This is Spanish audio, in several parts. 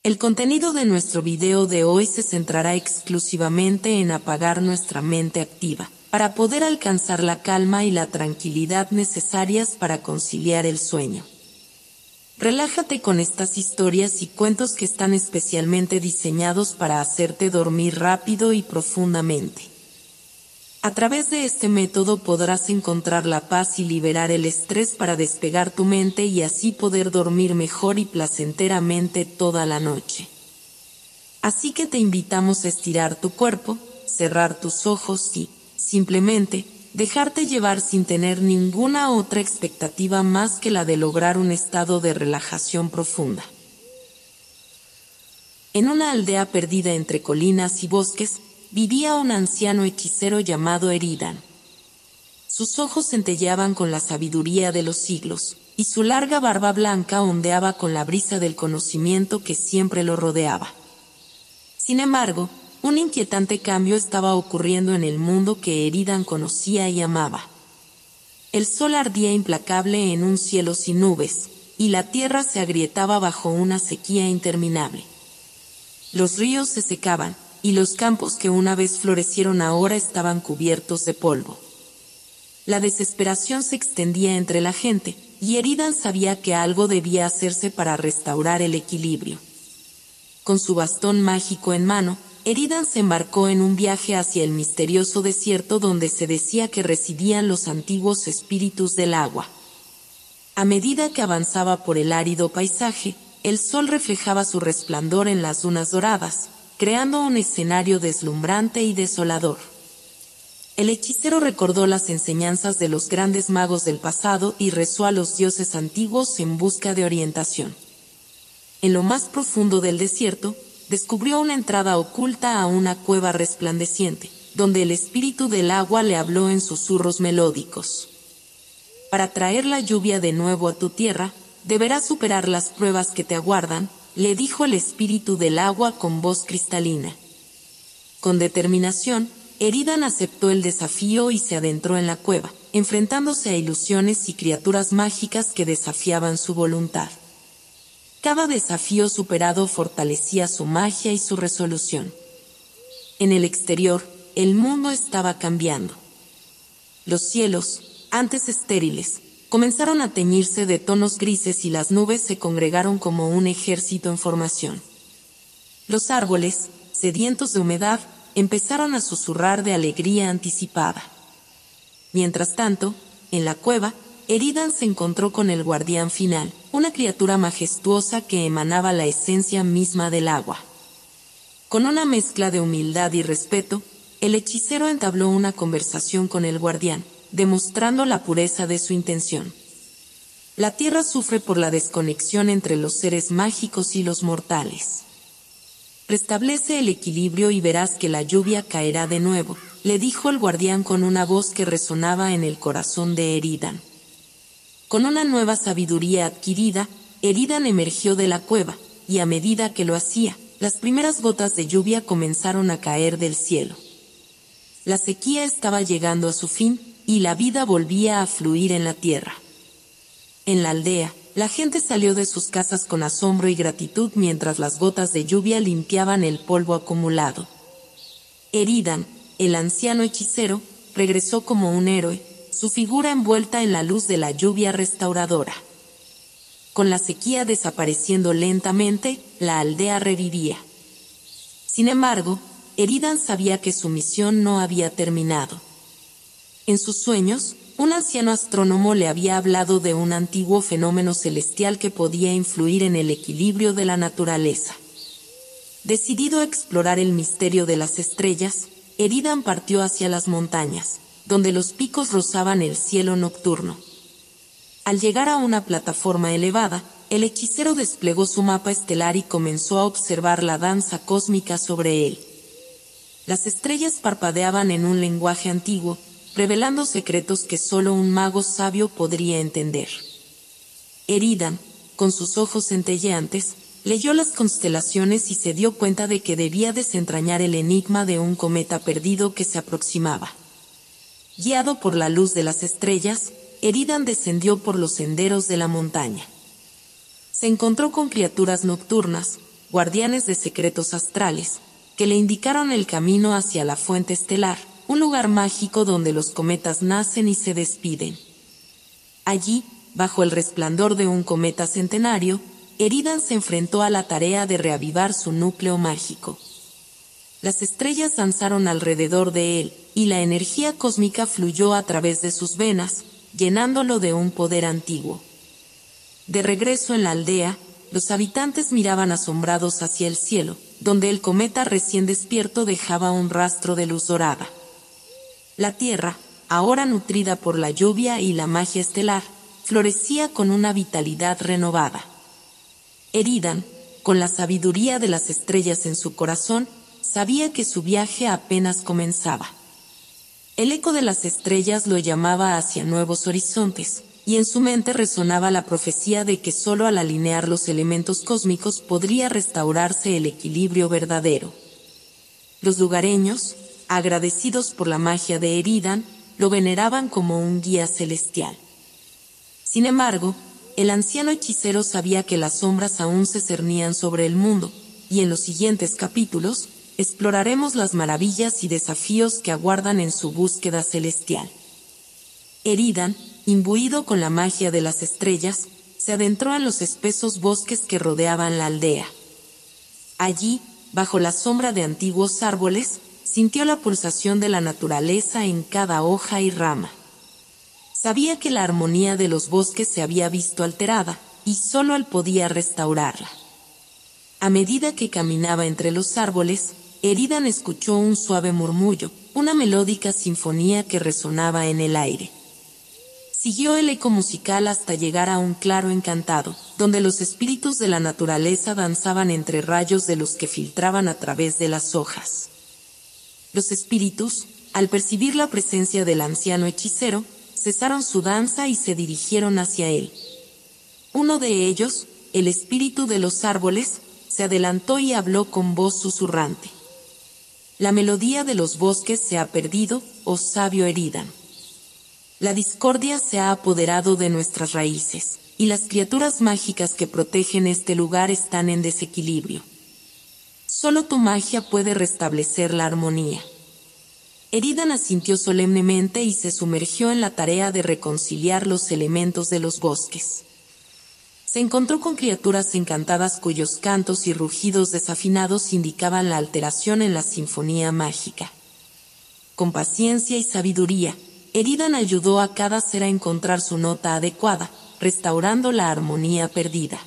El contenido de nuestro video de hoy se centrará exclusivamente en apagar nuestra mente activa, para poder alcanzar la calma y la tranquilidad necesarias para conciliar el sueño. Relájate con estas historias y cuentos que están especialmente diseñados para hacerte dormir rápido y profundamente. A través de este método podrás encontrar la paz y liberar el estrés para despegar tu mente y así poder dormir mejor y placenteramente toda la noche. Así que te invitamos a estirar tu cuerpo, cerrar tus ojos y, simplemente, dejarte llevar sin tener ninguna otra expectativa más que la de lograr un estado de relajación profunda. En una aldea perdida entre colinas y bosques, vivía un anciano hechicero llamado Eridan. Sus ojos centelleaban con la sabiduría de los siglos, y su larga barba blanca ondeaba con la brisa del conocimiento que siempre lo rodeaba. Sin embargo, un inquietante cambio estaba ocurriendo en el mundo que Eridan conocía y amaba. El sol ardía implacable en un cielo sin nubes, y la tierra se agrietaba bajo una sequía interminable. Los ríos se secaban, y los campos que una vez florecieron ahora estaban cubiertos de polvo. La desesperación se extendía entre la gente, y Eridan sabía que algo debía hacerse para restaurar el equilibrio. Con su bastón mágico en mano, Eridan se embarcó en un viaje hacia el misterioso desierto donde se decía que residían los antiguos espíritus del agua. A medida que avanzaba por el árido paisaje, el sol reflejaba su resplandor en las dunas doradas, creando un escenario deslumbrante y desolador. El hechicero recordó las enseñanzas de los grandes magos del pasado y rezó a los dioses antiguos en busca de orientación. En lo más profundo del desierto, descubrió una entrada oculta a una cueva resplandeciente, donde el espíritu del agua le habló en susurros melódicos. Para traer la lluvia de nuevo a tu tierra, deberás superar las pruebas que te aguardan, le dijo el espíritu del agua con voz cristalina. Con determinación, Eridan aceptó el desafío y se adentró en la cueva, enfrentándose a ilusiones y criaturas mágicas que desafiaban su voluntad. Cada desafío superado fortalecía su magia y su resolución. En el exterior, el mundo estaba cambiando. Los cielos, antes estériles, comenzaron a teñirse de tonos grises y las nubes se congregaron como un ejército en formación. Los árboles, sedientos de humedad, empezaron a susurrar de alegría anticipada. Mientras tanto, en la cueva, Eridan se encontró con el guardián final, una criatura majestuosa que emanaba la esencia misma del agua. Con una mezcla de humildad y respeto, el hechicero entabló una conversación con el guardián, demostrando la pureza de su intención. La tierra sufre por la desconexión entre los seres mágicos y los mortales. Restablece el equilibrio y verás que la lluvia caerá de nuevo, le dijo el guardián con una voz que resonaba en el corazón de Eridan. Con una nueva sabiduría adquirida, Eridan emergió de la cueva, y a medida que lo hacía, las primeras gotas de lluvia comenzaron a caer del cielo. La sequía estaba llegando a su fin, y la vida volvía a fluir en la tierra. En la aldea, la gente salió de sus casas con asombro y gratitud mientras las gotas de lluvia limpiaban el polvo acumulado. Eridan, el anciano hechicero, regresó como un héroe, su figura envuelta en la luz de la lluvia restauradora. Con la sequía desapareciendo lentamente, la aldea revivía. Sin embargo, Eridan sabía que su misión no había terminado. En sus sueños, un anciano astrónomo le había hablado de un antiguo fenómeno celestial que podía influir en el equilibrio de la naturaleza. Decidido a explorar el misterio de las estrellas, Eridan partió hacia las montañas, donde los picos rozaban el cielo nocturno. Al llegar a una plataforma elevada, el hechicero desplegó su mapa estelar y comenzó a observar la danza cósmica sobre él. Las estrellas parpadeaban en un lenguaje antiguo, revelando secretos que solo un mago sabio podría entender. Eridan, con sus ojos centelleantes, leyó las constelaciones y se dio cuenta de que debía desentrañar el enigma de un cometa perdido que se aproximaba. Guiado por la luz de las estrellas, Eridan descendió por los senderos de la montaña. Se encontró con criaturas nocturnas, guardianes de secretos astrales, que le indicaron el camino hacia la fuente estelar, un lugar mágico donde los cometas nacen y se despiden. Allí, bajo el resplandor de un cometa centenario, Eridan se enfrentó a la tarea de reavivar su núcleo mágico. Las estrellas danzaron alrededor de él, y la energía cósmica fluyó a través de sus venas, llenándolo de un poder antiguo. De regreso en la aldea, los habitantes miraban asombrados hacia el cielo, donde el cometa recién despierto dejaba un rastro de luz dorada. La tierra, ahora nutrida por la lluvia y la magia estelar, florecía con una vitalidad renovada. Eridan, con la sabiduría de las estrellas en su corazón, sabía que su viaje apenas comenzaba. El eco de las estrellas lo llamaba hacia nuevos horizontes, y en su mente resonaba la profecía de que solo al alinear los elementos cósmicos podría restaurarse el equilibrio verdadero. Los lugareños, agradecidos por la magia de Eridan, lo veneraban como un guía celestial. Sin embargo, el anciano hechicero sabía que las sombras aún se cernían sobre el mundo, y en los siguientes capítulos, exploraremos las maravillas y desafíos que aguardan en su búsqueda celestial. Eridan, imbuido con la magia de las estrellas, se adentró en los espesos bosques que rodeaban la aldea. Allí, bajo la sombra de antiguos árboles, sintió la pulsación de la naturaleza en cada hoja y rama. Sabía que la armonía de los bosques se había visto alterada, y solo él podía restaurarla. A medida que caminaba entre los árboles, Eridan escuchó un suave murmullo, una melódica sinfonía que resonaba en el aire. Siguió el eco musical hasta llegar a un claro encantado, donde los espíritus de la naturaleza danzaban entre rayos de luz que filtraban a través de las hojas. Los espíritus, al percibir la presencia del anciano hechicero, cesaron su danza y se dirigieron hacia él. Uno de ellos, el espíritu de los árboles, se adelantó y habló con voz susurrante. La melodía de los bosques se ha perdido, oh sabio Eridan. La discordia se ha apoderado de nuestras raíces, y las criaturas mágicas que protegen este lugar están en desequilibrio. Solo tu magia puede restablecer la armonía. Eridan asintió solemnemente y se sumergió en la tarea de reconciliar los elementos de los bosques. Se encontró con criaturas encantadas cuyos cantos y rugidos desafinados indicaban la alteración en la sinfonía mágica. Con paciencia y sabiduría, Eridan ayudó a cada ser a encontrar su nota adecuada, restaurando la armonía perdida.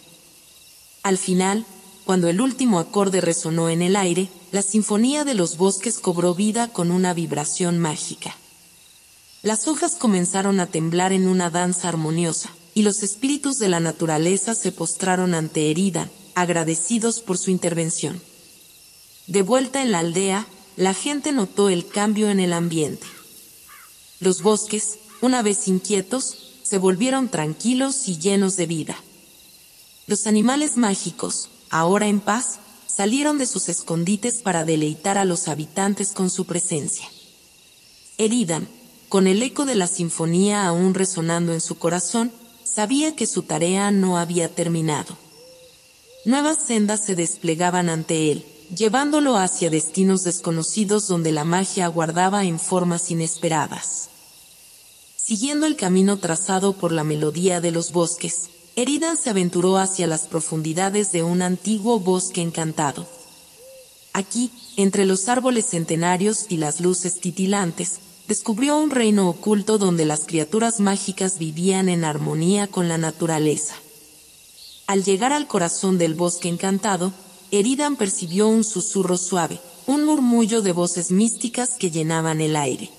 Al final, cuando el último acorde resonó en el aire, la sinfonía de los bosques cobró vida con una vibración mágica. Las hojas comenzaron a temblar en una danza armoniosa, y los espíritus de la naturaleza se postraron ante Eridan, agradecidos por su intervención. De vuelta en la aldea, la gente notó el cambio en el ambiente. Los bosques, una vez inquietos, se volvieron tranquilos y llenos de vida. Los animales mágicos, ahora en paz, salieron de sus escondites para deleitar a los habitantes con su presencia. Eridan, con el eco de la sinfonía aún resonando en su corazón, sabía que su tarea no había terminado. Nuevas sendas se desplegaban ante él, llevándolo hacia destinos desconocidos donde la magia aguardaba en formas inesperadas. Siguiendo el camino trazado por la melodía de los bosques, Eridan se aventuró hacia las profundidades de un antiguo bosque encantado. Aquí, entre los árboles centenarios y las luces titilantes, descubrió un reino oculto donde las criaturas mágicas vivían en armonía con la naturaleza. Al llegar al corazón del bosque encantado, Eridan percibió un susurro suave, un murmullo de voces místicas que llenaban el aire.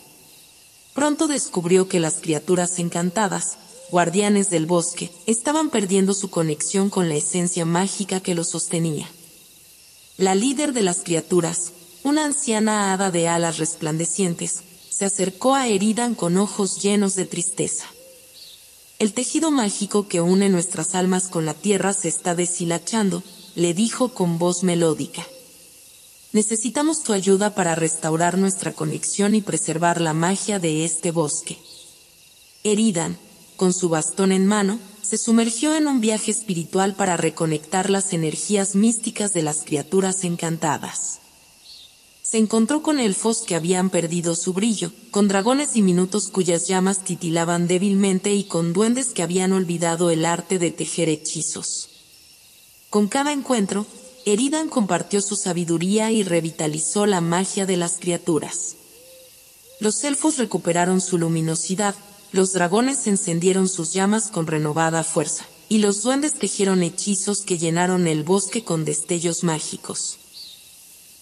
Pronto descubrió que las criaturas encantadas, guardianes del bosque, estaban perdiendo su conexión con la esencia mágica que los sostenía. La líder de las criaturas, una anciana hada de alas resplandecientes, se acercó a Eridan con ojos llenos de tristeza. El tejido mágico que une nuestras almas con la tierra se está deshilachando, le dijo con voz melódica. Necesitamos tu ayuda para restaurar nuestra conexión y preservar la magia de este bosque. Eridan, con su bastón en mano, se sumergió en un viaje espiritual para reconectar las energías místicas de las criaturas encantadas. Se encontró con elfos que habían perdido su brillo, con dragones diminutos cuyas llamas titilaban débilmente y con duendes que habían olvidado el arte de tejer hechizos. Con cada encuentro, Eridan compartió su sabiduría y revitalizó la magia de las criaturas. Los elfos recuperaron su luminosidad, los dragones encendieron sus llamas con renovada fuerza, y los duendes tejieron hechizos que llenaron el bosque con destellos mágicos.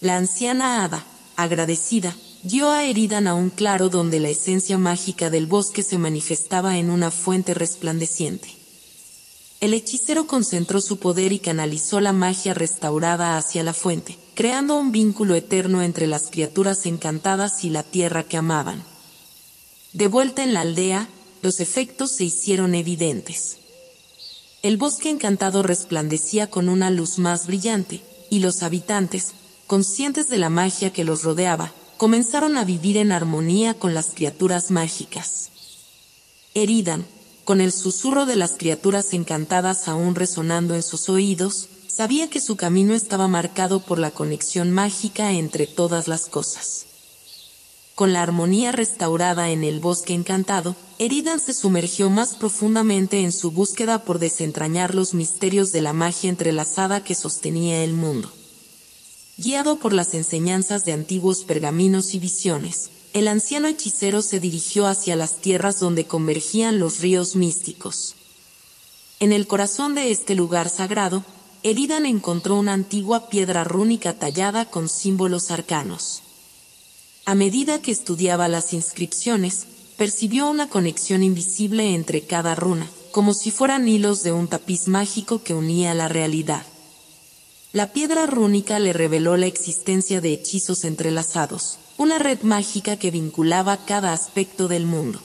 La anciana hada, agradecida, guió a Eridan a un claro donde la esencia mágica del bosque se manifestaba en una fuente resplandeciente. El hechicero concentró su poder y canalizó la magia restaurada hacia la fuente, creando un vínculo eterno entre las criaturas encantadas y la tierra que amaban. De vuelta en la aldea, los efectos se hicieron evidentes. El bosque encantado resplandecía con una luz más brillante, y los habitantes, conscientes de la magia que los rodeaba, comenzaron a vivir en armonía con las criaturas mágicas. Eridan, con el susurro de las criaturas encantadas aún resonando en sus oídos, sabía que su camino estaba marcado por la conexión mágica entre todas las cosas. Con la armonía restaurada en el bosque encantado, Eridan se sumergió más profundamente en su búsqueda por desentrañar los misterios de la magia entrelazada que sostenía el mundo. Guiado por las enseñanzas de antiguos pergaminos y visiones, el anciano hechicero se dirigió hacia las tierras donde convergían los ríos místicos. En el corazón de este lugar sagrado, Eridan encontró una antigua piedra rúnica tallada con símbolos arcanos. A medida que estudiaba las inscripciones, percibió una conexión invisible entre cada runa, como si fueran hilos de un tapiz mágico que unía la realidad. La piedra rúnica le reveló la existencia de hechizos entrelazados, una red mágica que vinculaba cada aspecto del mundo.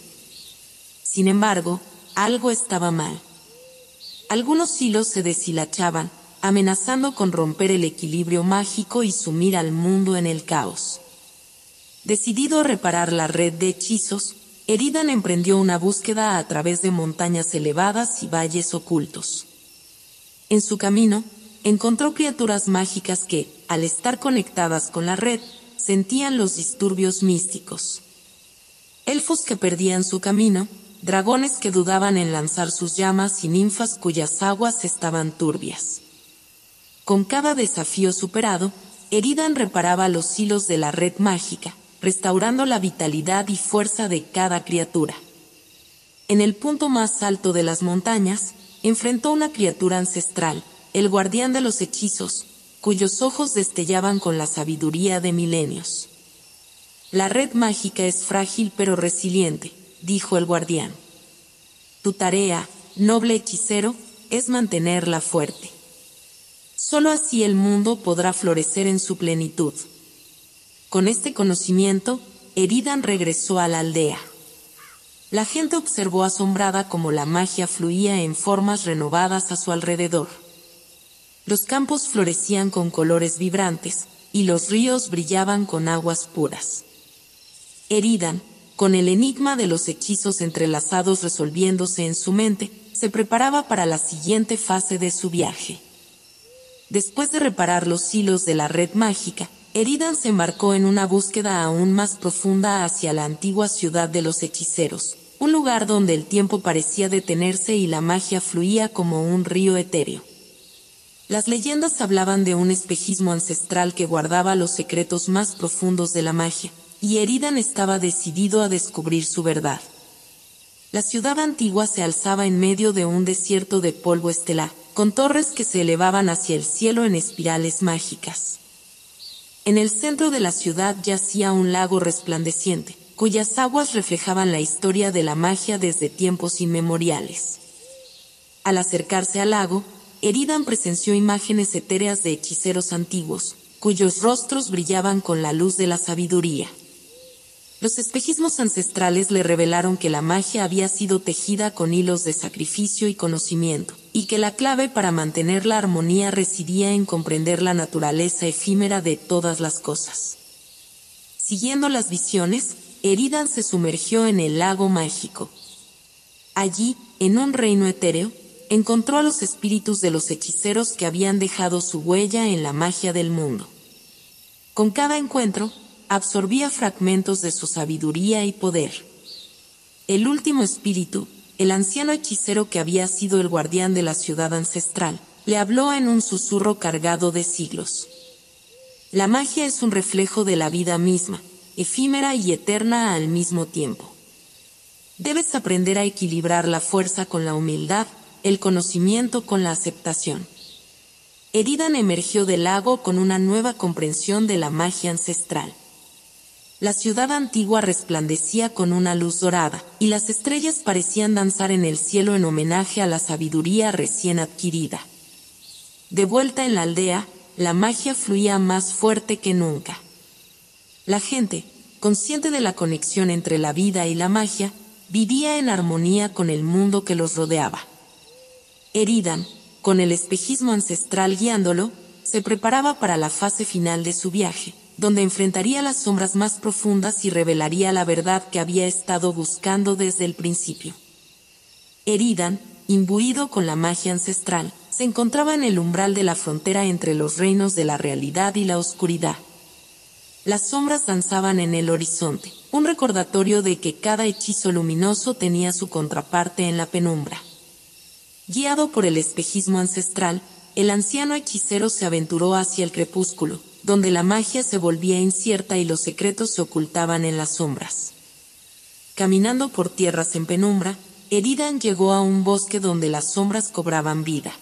Sin embargo, algo estaba mal. Algunos hilos se deshilachaban, amenazando con romper el equilibrio mágico y sumir al mundo en el caos. Decidido a reparar la red de hechizos, Eridan emprendió una búsqueda a través de montañas elevadas y valles ocultos. En su camino, encontró criaturas mágicas que, al estar conectadas con la red, sentían los disturbios místicos. Elfos que perdían su camino, dragones que dudaban en lanzar sus llamas y ninfas cuyas aguas estaban turbias. Con cada desafío superado, Eridan reparaba los hilos de la red mágica, restaurando la vitalidad y fuerza de cada criatura. En el punto más alto de las montañas, enfrentó una criatura ancestral, el guardián de los hechizos, cuyos ojos destellaban con la sabiduría de milenios. La red mágica es frágil pero resiliente, dijo el guardián. Tu tarea, noble hechicero, es mantenerla fuerte. Solo así el mundo podrá florecer en su plenitud. Con este conocimiento, Eridan regresó a la aldea. La gente observó asombrada cómo la magia fluía en formas renovadas a su alrededor. Los campos florecían con colores vibrantes, y los ríos brillaban con aguas puras. Eridan, con el enigma de los hechizos entrelazados resolviéndose en su mente, se preparaba para la siguiente fase de su viaje. Después de reparar los hilos de la red mágica, Eridan se embarcó en una búsqueda aún más profunda hacia la antigua ciudad de los hechiceros, un lugar donde el tiempo parecía detenerse y la magia fluía como un río etéreo. Las leyendas hablaban de un espejismo ancestral que guardaba los secretos más profundos de la magia, y Eridan estaba decidido a descubrir su verdad. La ciudad antigua se alzaba en medio de un desierto de polvo estelar, con torres que se elevaban hacia el cielo en espirales mágicas. En el centro de la ciudad yacía un lago resplandeciente, cuyas aguas reflejaban la historia de la magia desde tiempos inmemoriales. Al acercarse al lago, Eridan presenció imágenes etéreas de hechiceros antiguos, cuyos rostros brillaban con la luz de la sabiduría. Los espejismos ancestrales le revelaron que la magia había sido tejida con hilos de sacrificio y conocimiento, y que la clave para mantener la armonía residía en comprender la naturaleza efímera de todas las cosas. Siguiendo las visiones, Eridan se sumergió en el lago mágico. Allí, en un reino etéreo, encontró a los espíritus de los hechiceros que habían dejado su huella en la magia del mundo. Con cada encuentro, absorbía fragmentos de su sabiduría y poder. El último espíritu, el anciano hechicero que había sido el guardián de la ciudad ancestral, le habló en un susurro cargado de siglos. La magia es un reflejo de la vida misma, efímera y eterna al mismo tiempo. Debes aprender a equilibrar la fuerza con la humildad, el conocimiento con la aceptación. Eridan emergió del lago con una nueva comprensión de la magia ancestral. La ciudad antigua resplandecía con una luz dorada, y las estrellas parecían danzar en el cielo en homenaje a la sabiduría recién adquirida. De vuelta en la aldea, la magia fluía más fuerte que nunca. La gente, consciente de la conexión entre la vida y la magia, vivía en armonía con el mundo que los rodeaba. Eridan, con el espejismo ancestral guiándolo, se preparaba para la fase final de su viaje, donde enfrentaría las sombras más profundas y revelaría la verdad que había estado buscando desde el principio. Eridan, imbuido con la magia ancestral, se encontraba en el umbral de la frontera entre los reinos de la realidad y la oscuridad. Las sombras danzaban en el horizonte, un recordatorio de que cada hechizo luminoso tenía su contraparte en la penumbra. Guiado por el espejismo ancestral, el anciano hechicero se aventuró hacia el crepúsculo, donde la magia se volvía incierta y los secretos se ocultaban en las sombras. Caminando por tierras en penumbra, Eridan llegó a un bosque donde las sombras cobraban vida.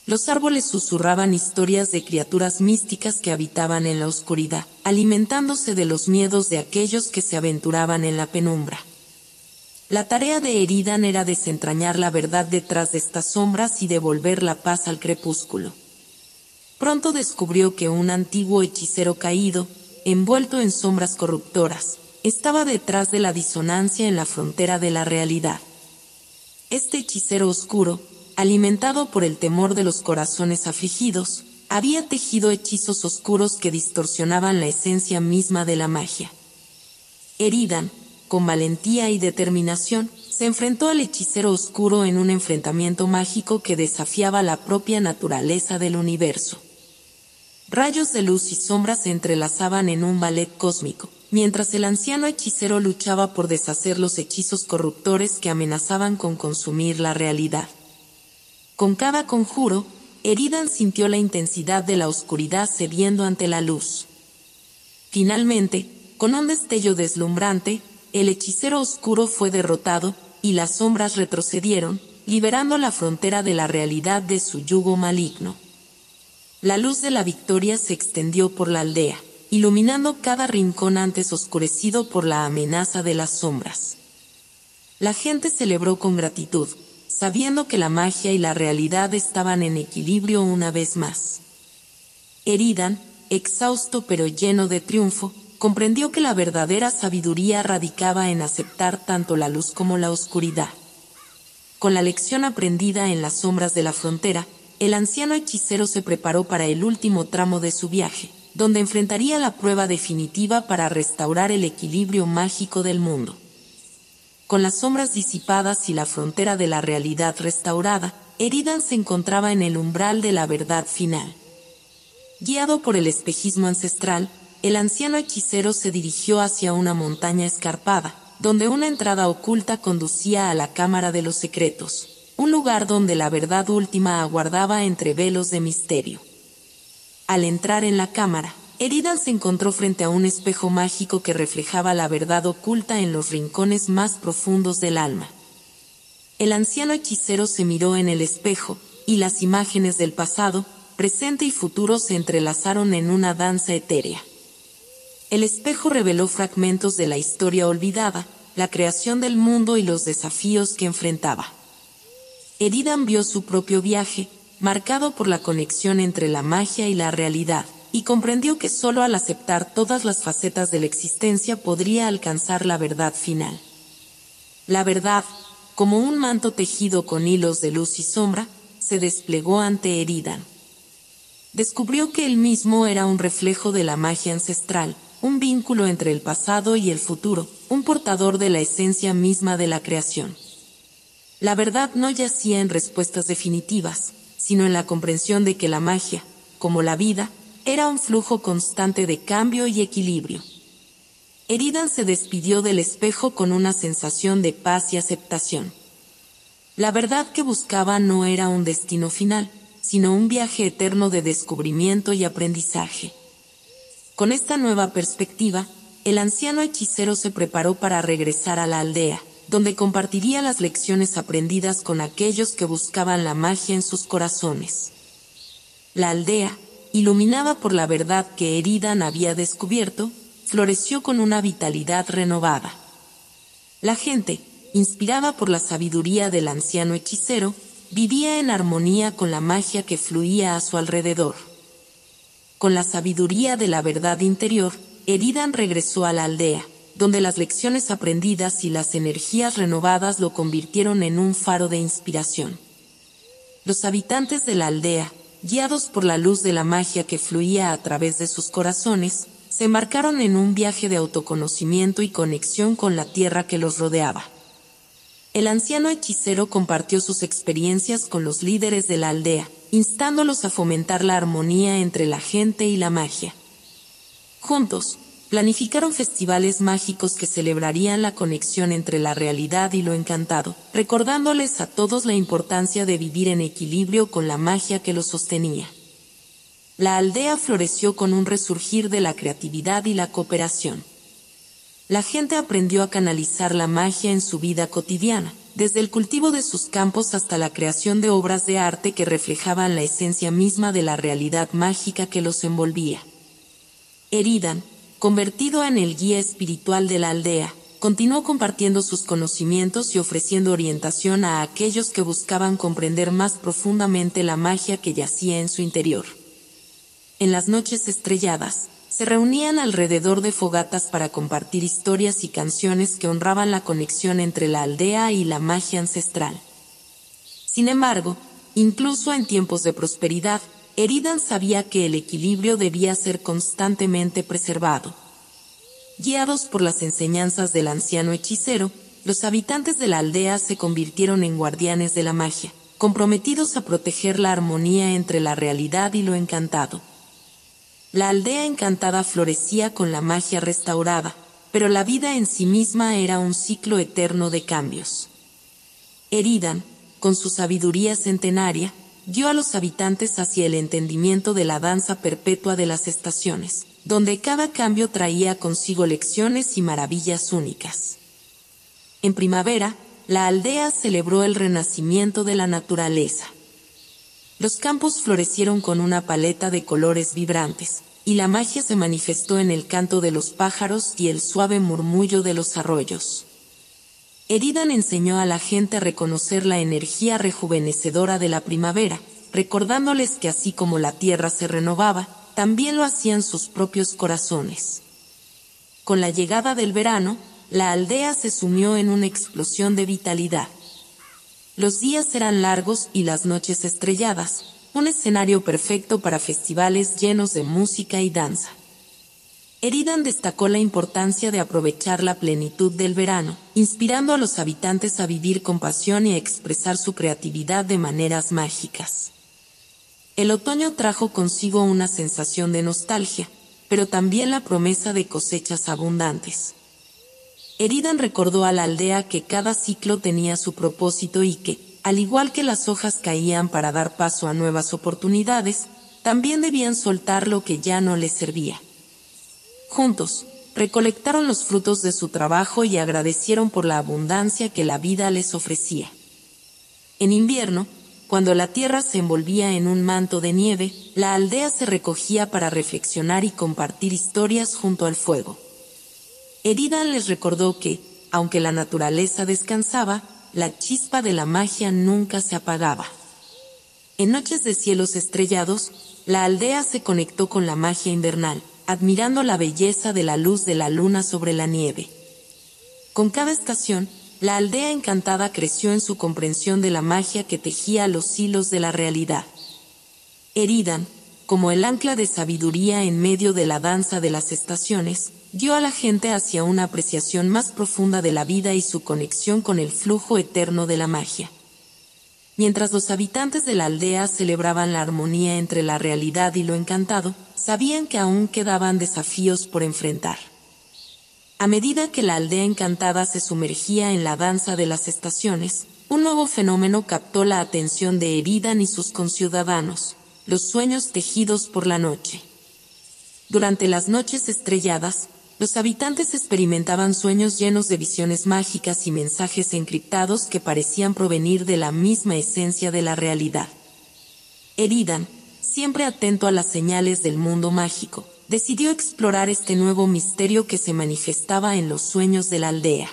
Los árboles susurraban historias de criaturas místicas que habitaban en la oscuridad, alimentándose de los miedos de aquellos que se aventuraban en la penumbra. La tarea de Eridan era desentrañar la verdad detrás de estas sombras y devolver la paz al crepúsculo. Pronto descubrió que un antiguo hechicero caído, envuelto en sombras corruptoras, estaba detrás de la disonancia en la frontera de la realidad. Este hechicero oscuro, alimentado por el temor de los corazones afligidos, había tejido hechizos oscuros que distorsionaban la esencia misma de la magia. Eridan, con valentía y determinación, se enfrentó al hechicero oscuro en un enfrentamiento mágico que desafiaba la propia naturaleza del universo. Rayos de luz y sombras se entrelazaban en un ballet cósmico, mientras el anciano hechicero luchaba por deshacer los hechizos corruptores que amenazaban con consumir la realidad. Con cada conjuro, Eridan sintió la intensidad de la oscuridad cediendo ante la luz. Finalmente, con un destello deslumbrante, el hechicero oscuro fue derrotado, y las sombras retrocedieron, liberando la frontera de la realidad de su yugo maligno. La luz de la victoria se extendió por la aldea, iluminando cada rincón antes oscurecido por la amenaza de las sombras. La gente celebró con gratitud, sabiendo que la magia y la realidad estaban en equilibrio una vez más. Eridan, exhausto pero lleno de triunfo, comprendió que la verdadera sabiduría radicaba en aceptar tanto la luz como la oscuridad. Con la lección aprendida en las sombras de la frontera, el anciano hechicero se preparó para el último tramo de su viaje, donde enfrentaría la prueba definitiva para restaurar el equilibrio mágico del mundo. Con las sombras disipadas y la frontera de la realidad restaurada, Eridan se encontraba en el umbral de la verdad final. Guiado por el espejismo ancestral, el anciano hechicero se dirigió hacia una montaña escarpada, donde una entrada oculta conducía a la Cámara de los Secretos, un lugar donde la verdad última aguardaba entre velos de misterio. Al entrar en la cámara, Eridan se encontró frente a un espejo mágico que reflejaba la verdad oculta en los rincones más profundos del alma. El anciano hechicero se miró en el espejo, y las imágenes del pasado, presente y futuro se entrelazaron en una danza etérea. El espejo reveló fragmentos de la historia olvidada, la creación del mundo y los desafíos que enfrentaba. Eridan vio su propio viaje, marcado por la conexión entre la magia y la realidad, y comprendió que solo al aceptar todas las facetas de la existencia podría alcanzar la verdad final. La verdad, como un manto tejido con hilos de luz y sombra, se desplegó ante Eridan. Descubrió que él mismo era un reflejo de la magia ancestral, un vínculo entre el pasado y el futuro, un portador de la esencia misma de la creación. La verdad no yacía en respuestas definitivas, sino en la comprensión de que la magia, como la vida, era un flujo constante de cambio y equilibrio. Eridan se despidió del espejo con una sensación de paz y aceptación. La verdad que buscaba no era un destino final, sino un viaje eterno de descubrimiento y aprendizaje. Con esta nueva perspectiva, el anciano hechicero se preparó para regresar a la aldea, donde compartiría las lecciones aprendidas con aquellos que buscaban la magia en sus corazones. La aldea, iluminada por la verdad que Eridan había descubierto, floreció con una vitalidad renovada. La gente, inspirada por la sabiduría del anciano hechicero, vivía en armonía con la magia que fluía a su alrededor. Con la sabiduría de la verdad interior, Eridan regresó a la aldea, donde las lecciones aprendidas y las energías renovadas lo convirtieron en un faro de inspiración. Los habitantes de la aldea, guiados por la luz de la magia que fluía a través de sus corazones, se embarcaron en un viaje de autoconocimiento y conexión con la tierra que los rodeaba. El anciano hechicero compartió sus experiencias con los líderes de la aldea, instándolos a fomentar la armonía entre la gente y la magia. Juntos, planificaron festivales mágicos que celebrarían la conexión entre la realidad y lo encantado, recordándoles a todos la importancia de vivir en equilibrio con la magia que los sostenía. La aldea floreció con un resurgir de la creatividad y la cooperación. La gente aprendió a canalizar la magia en su vida cotidiana, desde el cultivo de sus campos hasta la creación de obras de arte que reflejaban la esencia misma de la realidad mágica que los envolvía. Eridan, convertido en el guía espiritual de la aldea, continuó compartiendo sus conocimientos y ofreciendo orientación a aquellos que buscaban comprender más profundamente la magia que yacía en su interior. En las noches estrelladas, se reunían alrededor de fogatas para compartir historias y canciones que honraban la conexión entre la aldea y la magia ancestral. Sin embargo, incluso en tiempos de prosperidad, Eridan sabía que el equilibrio debía ser constantemente preservado. Guiados por las enseñanzas del anciano hechicero, los habitantes de la aldea se convirtieron en guardianes de la magia, comprometidos a proteger la armonía entre la realidad y lo encantado. La aldea encantada florecía con la magia restaurada, pero la vida en sí misma era un ciclo eterno de cambios. Eridan, con su sabiduría centenaria, guió a los habitantes hacia el entendimiento de la danza perpetua de las estaciones, donde cada cambio traía consigo lecciones y maravillas únicas. En primavera, la aldea celebró el renacimiento de la naturaleza. Los campos florecieron con una paleta de colores vibrantes, y la magia se manifestó en el canto de los pájaros y el suave murmullo de los arroyos. Eridan enseñó a la gente a reconocer la energía rejuvenecedora de la primavera, recordándoles que así como la tierra se renovaba, también lo hacían sus propios corazones. Con la llegada del verano, la aldea se sumió en una explosión de vitalidad. Los días eran largos y las noches estrelladas, un escenario perfecto para festivales llenos de música y danza. Eridan destacó la importancia de aprovechar la plenitud del verano, inspirando a los habitantes a vivir con pasión y a expresar su creatividad de maneras mágicas. El otoño trajo consigo una sensación de nostalgia, pero también la promesa de cosechas abundantes. Eridan recordó a la aldea que cada ciclo tenía su propósito y que, al igual que las hojas caían para dar paso a nuevas oportunidades, también debían soltar lo que ya no les servía. Juntos, recolectaron los frutos de su trabajo y agradecieron por la abundancia que la vida les ofrecía. En invierno, cuando la tierra se envolvía en un manto de nieve, la aldea se recogía para reflexionar y compartir historias junto al fuego. Eridan les recordó que, aunque la naturaleza descansaba, la chispa de la magia nunca se apagaba. En noches de cielos estrellados, la aldea se conectó con la magia invernal, admirando la belleza de la luz de la luna sobre la nieve. Con cada estación, la aldea encantada creció en su comprensión de la magia que tejía los hilos de la realidad. Eridan, como el ancla de sabiduría en medio de la danza de las estaciones, guió a la gente hacia una apreciación más profunda de la vida y su conexión con el flujo eterno de la magia. Mientras los habitantes de la aldea celebraban la armonía entre la realidad y lo encantado, sabían que aún quedaban desafíos por enfrentar. A medida que la aldea encantada se sumergía en la danza de las estaciones, un nuevo fenómeno captó la atención de Eridan y sus conciudadanos: los sueños tejidos por la noche. Durante las noches estrelladas, los habitantes experimentaban sueños llenos de visiones mágicas y mensajes encriptados que parecían provenir de la misma esencia de la realidad. Eridan, siempre atento a las señales del mundo mágico, decidió explorar este nuevo misterio que se manifestaba en los sueños de la aldea.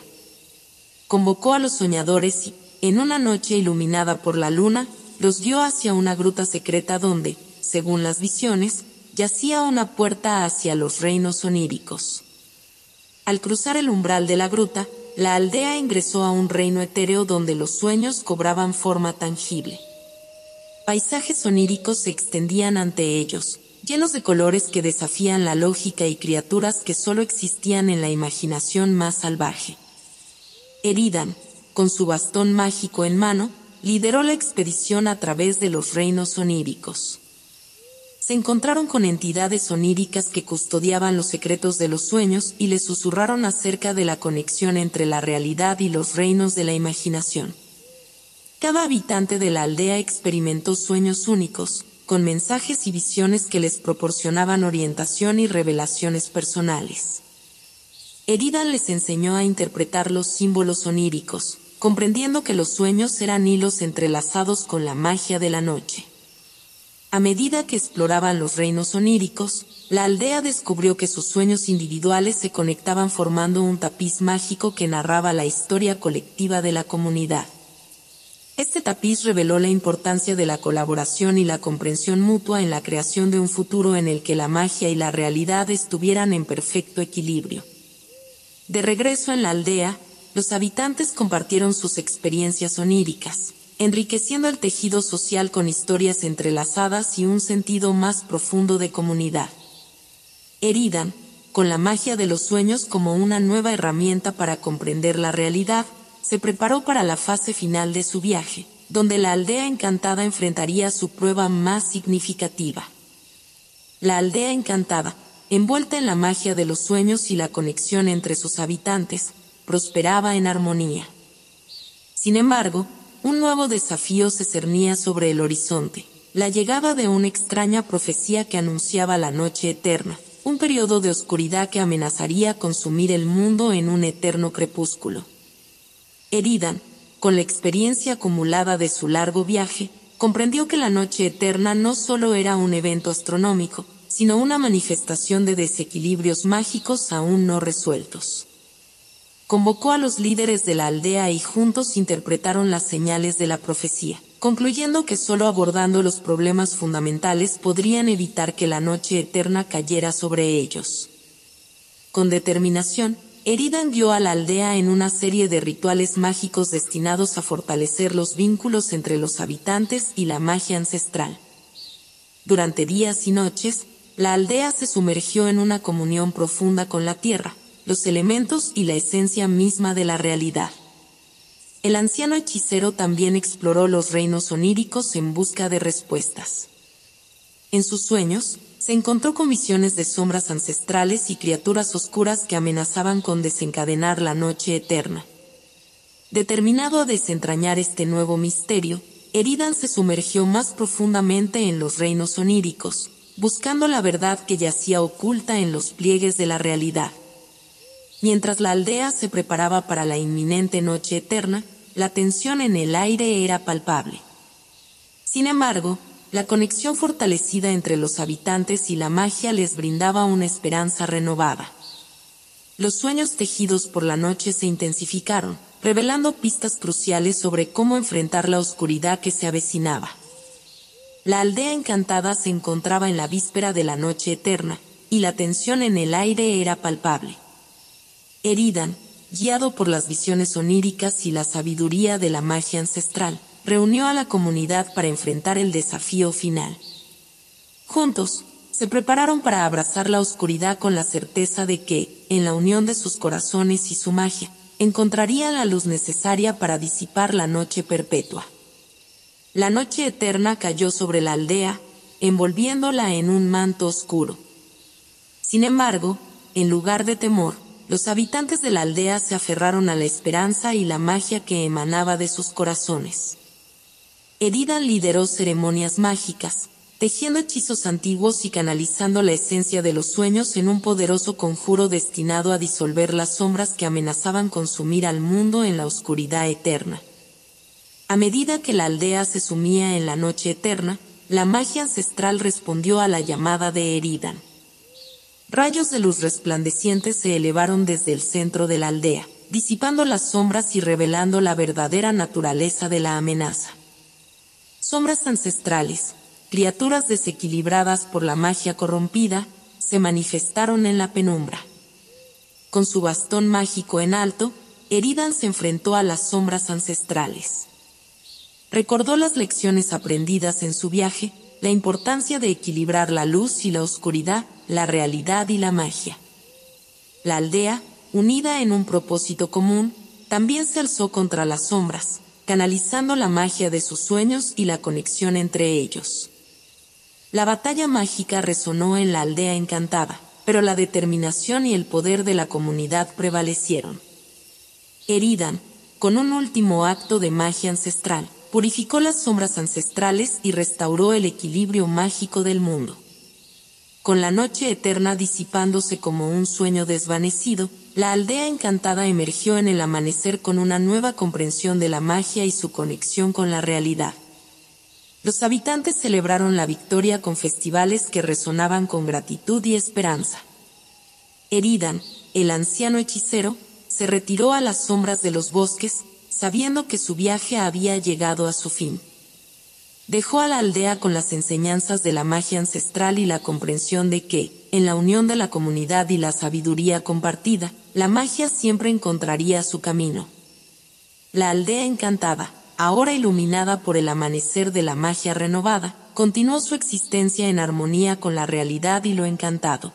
Convocó a los soñadores y, en una noche iluminada por la luna, los guió hacia una gruta secreta donde, según las visiones, yacía una puerta hacia los reinos oníricos. Al cruzar el umbral de la gruta, la aldea ingresó a un reino etéreo donde los sueños cobraban forma tangible. Paisajes oníricos se extendían ante ellos, llenos de colores que desafían la lógica y criaturas que solo existían en la imaginación más salvaje. Eridan, con su bastón mágico en mano, lideró la expedición a través de los reinos oníricos. Se encontraron con entidades oníricas que custodiaban los secretos de los sueños y les susurraron acerca de la conexión entre la realidad y los reinos de la imaginación. Cada habitante de la aldea experimentó sueños únicos, con mensajes y visiones que les proporcionaban orientación y revelaciones personales. Eridan les enseñó a interpretar los símbolos oníricos, comprendiendo que los sueños eran hilos entrelazados con la magia de la noche. A medida que exploraban los reinos oníricos, la aldea descubrió que sus sueños individuales se conectaban formando un tapiz mágico que narraba la historia colectiva de la comunidad. Este tapiz reveló la importancia de la colaboración y la comprensión mutua en la creación de un futuro en el que la magia y la realidad estuvieran en perfecto equilibrio. De regreso en la aldea, los habitantes compartieron sus experiencias oníricas, enriqueciendo el tejido social con historias entrelazadas y un sentido más profundo de comunidad. Eridan, con la magia de los sueños como una nueva herramienta para comprender la realidad, se preparó para la fase final de su viaje, donde la aldea encantada enfrentaría su prueba más significativa. La aldea encantada, envuelta en la magia de los sueños y la conexión entre sus habitantes, prosperaba en armonía. Sin embargo, un nuevo desafío se cernía sobre el horizonte: la llegada de una extraña profecía que anunciaba la noche eterna, un periodo de oscuridad que amenazaría consumir el mundo en un eterno crepúsculo. Eridan, con la experiencia acumulada de su largo viaje, comprendió que la noche eterna no solo era un evento astronómico, sino una manifestación de desequilibrios mágicos aún no resueltos. Convocó a los líderes de la aldea y juntos interpretaron las señales de la profecía, concluyendo que solo abordando los problemas fundamentales podrían evitar que la noche eterna cayera sobre ellos. Con determinación, Eridan guió a la aldea en una serie de rituales mágicos destinados a fortalecer los vínculos entre los habitantes y la magia ancestral. Durante días y noches, la aldea se sumergió en una comunión profunda con la tierra, los elementos y la esencia misma de la realidad. El anciano hechicero también exploró los reinos oníricos en busca de respuestas. En sus sueños, se encontró con visiones de sombras ancestrales y criaturas oscuras que amenazaban con desencadenar la noche eterna. Determinado a desentrañar este nuevo misterio, Eridan se sumergió más profundamente en los reinos oníricos, buscando la verdad que yacía oculta en los pliegues de la realidad. Mientras la aldea se preparaba para la inminente noche eterna, la tensión en el aire era palpable. Sin embargo, la conexión fortalecida entre los habitantes y la magia les brindaba una esperanza renovada. Los sueños tejidos por la noche se intensificaron, revelando pistas cruciales sobre cómo enfrentar la oscuridad que se avecinaba. La aldea encantada se encontraba en la víspera de la noche eterna, y la tensión en el aire era palpable. Eridan, guiado por las visiones oníricas y la sabiduría de la magia ancestral, reunió a la comunidad para enfrentar el desafío final. Juntos, se prepararon para abrazar la oscuridad con la certeza de que, en la unión de sus corazones y su magia, encontrarían la luz necesaria para disipar la noche perpetua. La noche eterna cayó sobre la aldea, envolviéndola en un manto oscuro. Sin embargo, en lugar de temor, los habitantes de la aldea se aferraron a la esperanza y la magia que emanaba de sus corazones. Eridan lideró ceremonias mágicas, tejiendo hechizos antiguos y canalizando la esencia de los sueños en un poderoso conjuro destinado a disolver las sombras que amenazaban consumir al mundo en la oscuridad eterna. A medida que la aldea se sumía en la noche eterna, la magia ancestral respondió a la llamada de Eridan. Rayos de luz resplandecientes se elevaron desde el centro de la aldea, disipando las sombras y revelando la verdadera naturaleza de la amenaza. Sombras ancestrales, criaturas desequilibradas por la magia corrompida, se manifestaron en la penumbra. Con su bastón mágico en alto, Eridan se enfrentó a las sombras ancestrales. Recordó las lecciones aprendidas en su viaje, la importancia de equilibrar la luz y la oscuridad, la realidad y la magia. La aldea, unida en un propósito común, también se alzó contra las sombras, canalizando la magia de sus sueños y la conexión entre ellos. La batalla mágica resonó en la aldea encantada, pero la determinación y el poder de la comunidad prevalecieron. Eridan, con un último acto de magia ancestral, purificó las sombras ancestrales y restauró el equilibrio mágico del mundo. Con la noche eterna disipándose como un sueño desvanecido, la aldea encantada emergió en el amanecer con una nueva comprensión de la magia y su conexión con la realidad. Los habitantes celebraron la victoria con festivales que resonaban con gratitud y esperanza. Eridan, el anciano hechicero, se retiró a las sombras de los bosques, sabiendo que su viaje había llegado a su fin. Dejó a la aldea con las enseñanzas de la magia ancestral y la comprensión de que, en la unión de la comunidad y la sabiduría compartida, la magia siempre encontraría su camino. La aldea encantada, ahora iluminada por el amanecer de la magia renovada, continuó su existencia en armonía con la realidad y lo encantado.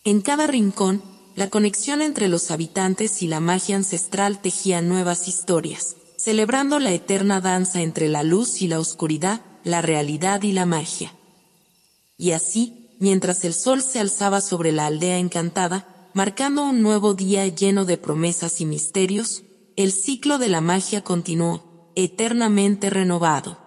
En cada rincón, la conexión entre los habitantes y la magia ancestral tejía nuevas historias, celebrando la eterna danza entre la luz y la oscuridad, la realidad y la magia. Y así, mientras el sol se alzaba sobre la aldea encantada, marcando un nuevo día lleno de promesas y misterios, el ciclo de la magia continuó, eternamente renovado.